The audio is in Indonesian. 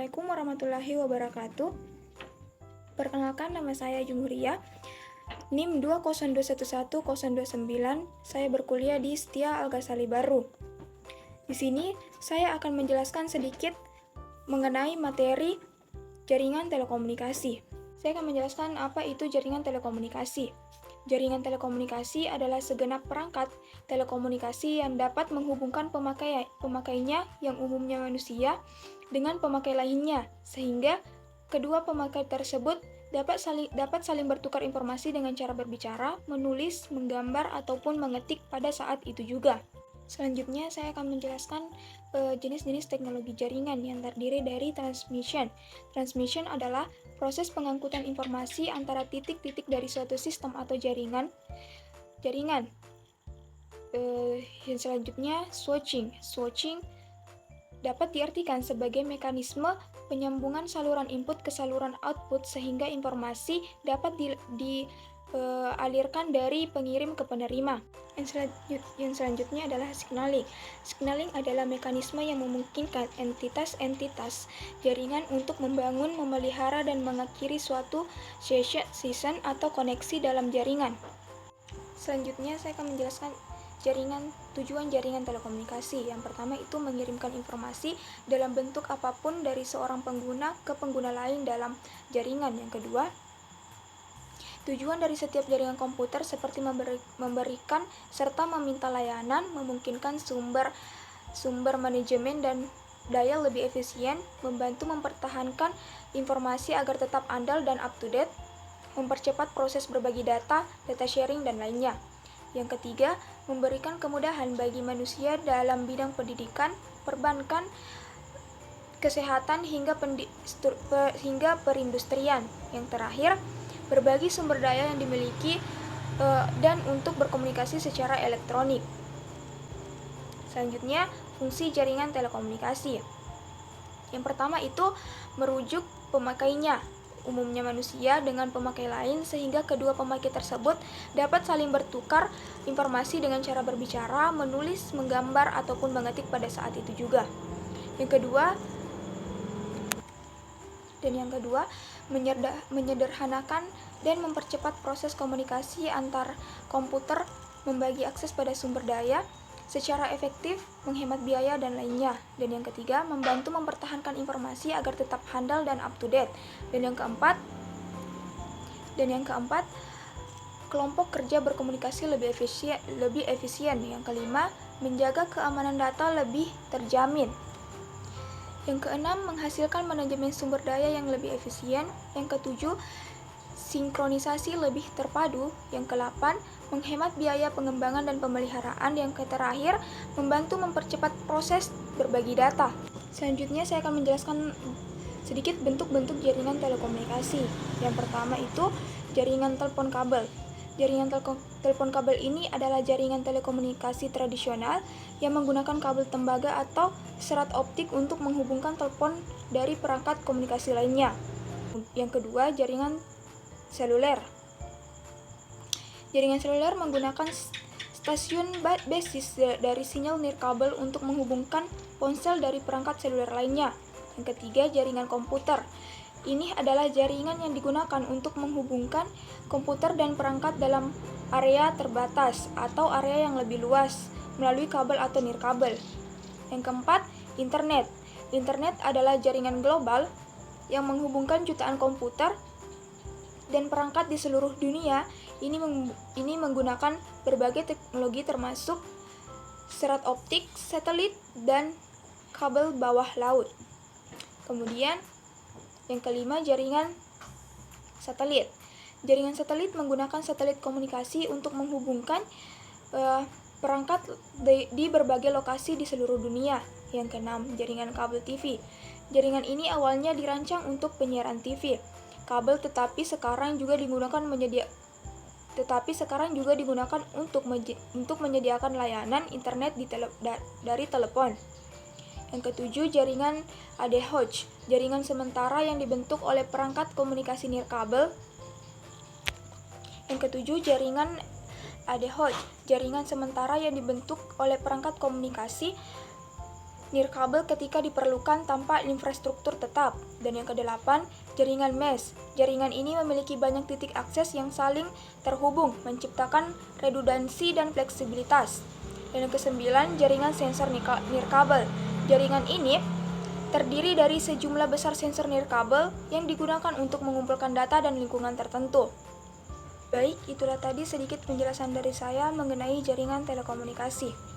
Assalamualaikum warahmatullahi wabarakatuh. Perkenalkan, nama saya Jumhuria, NIM 20211-029. Saya berkuliah di Setia Al-Ghazali Baru. Di sini saya akan menjelaskan sedikit mengenai materi jaringan telekomunikasi. Saya akan menjelaskan apa itu jaringan telekomunikasi. Jaringan telekomunikasi adalah segenap perangkat telekomunikasi yang dapat menghubungkan pemakainya yang umumnya manusia dengan pemakai lainnya, sehingga kedua pemakai tersebut dapat saling bertukar informasi dengan cara berbicara, menulis, menggambar, ataupun mengetik pada saat itu juga. Selanjutnya, saya akan menjelaskan jenis-jenis teknologi jaringan yang terdiri dari transmission. Transmission adalah proses pengangkutan informasi antara titik-titik dari suatu sistem atau jaringan. Yang selanjutnya, switching. Switching dapat diartikan sebagai mekanisme penyambungan saluran input ke saluran output sehingga informasi dapat dialirkan dari pengirim ke penerima. Yang selanjutnya adalah signaling. Signaling adalah mekanisme yang memungkinkan entitas-entitas jaringan untuk membangun, memelihara, dan mengakhiri suatu session atau koneksi dalam jaringan. Selanjutnya saya akan menjelaskan tujuan jaringan telekomunikasi. Yang pertama itu mengirimkan informasi dalam bentuk apapun dari seorang pengguna ke pengguna lain dalam jaringan. Yang kedua, tujuan dari setiap jaringan komputer seperti memberikan serta meminta layanan, memungkinkan sumber manajemen dan daya lebih efisien, membantu mempertahankan informasi agar tetap andal dan up to date, mempercepat proses berbagi data sharing, dan lainnya. Yang ketiga, memberikan kemudahan bagi manusia dalam bidang pendidikan, perbankan, kesehatan, hingga perindustrian. Yang terakhir, berbagi sumber daya yang dimiliki dan untuk berkomunikasi secara elektronik. Selanjutnya, fungsi jaringan telekomunikasi. Yang pertama itu merujuk pemakainya, umumnya manusia dengan pemakai lain, sehingga kedua pemakai tersebut dapat saling bertukar informasi dengan cara berbicara, menulis, menggambar, ataupun mengetik pada saat itu juga. Yang kedua, menyederhanakan dan mempercepat proses komunikasi antar komputer, membagi akses pada sumber daya secara efektif, menghemat biaya, dan lainnya. Dan yang ketiga, membantu mempertahankan informasi agar tetap handal dan up to date. Dan yang keempat, kelompok kerja berkomunikasi lebih efisien. Yang kelima, menjaga keamanan data lebih terjamin. Yang keenam, menghasilkan manajemen sumber daya yang lebih efisien. Yang ketujuh, sinkronisasi lebih terpadu. Yang ke-8, menghemat biaya pengembangan dan pemeliharaan. Yang terakhir, membantu mempercepat proses berbagi data. Selanjutnya saya akan menjelaskan sedikit bentuk-bentuk jaringan telekomunikasi. Yang pertama itu jaringan telepon kabel. Jaringan telepon kabel ini adalah jaringan telekomunikasi tradisional yang menggunakan kabel tembaga atau serat optik untuk menghubungkan telepon dari perangkat komunikasi lainnya. Yang kedua, jaringan seluler. Jaringan seluler menggunakan stasiun basis dari sinyal nirkabel untuk menghubungkan ponsel dari perangkat seluler lainnya. Yang ketiga, jaringan komputer. Ini adalah jaringan yang digunakan untuk menghubungkan komputer dan perangkat dalam area terbatas atau area yang lebih luas melalui kabel atau nirkabel. Yang keempat, internet. Internet adalah jaringan global yang menghubungkan jutaan komputer dan perangkat di seluruh dunia. Ini menggunakan berbagai teknologi termasuk serat optik, satelit, dan kabel bawah laut. Kemudian yang kelima, jaringan satelit. Jaringan satelit menggunakan satelit komunikasi untuk menghubungkan perangkat di berbagai lokasi di seluruh dunia. Yang keenam, jaringan kabel TV. Jaringan ini awalnya dirancang untuk penyiaran TV kabel, tetapi sekarang juga digunakan untuk menyediakan layanan internet dari telepon. Yang ketujuh, jaringan ADHOC, jaringan sementara yang dibentuk oleh perangkat komunikasi nirkabel. Yang ketujuh, jaringan ADHOC, jaringan sementara yang dibentuk oleh perangkat komunikasi nirkabel ketika diperlukan tanpa infrastruktur tetap. Dan yang kedelapan, jaringan mesh. Jaringan ini memiliki banyak titik akses yang saling terhubung, menciptakan redundansi dan fleksibilitas. Dan yang kesembilan, jaringan sensor nirkabel. Jaringan ini terdiri dari sejumlah besar sensor nirkabel yang digunakan untuk mengumpulkan data dan lingkungan tertentu. Baik, itulah tadi sedikit penjelasan dari saya mengenai jaringan telekomunikasi.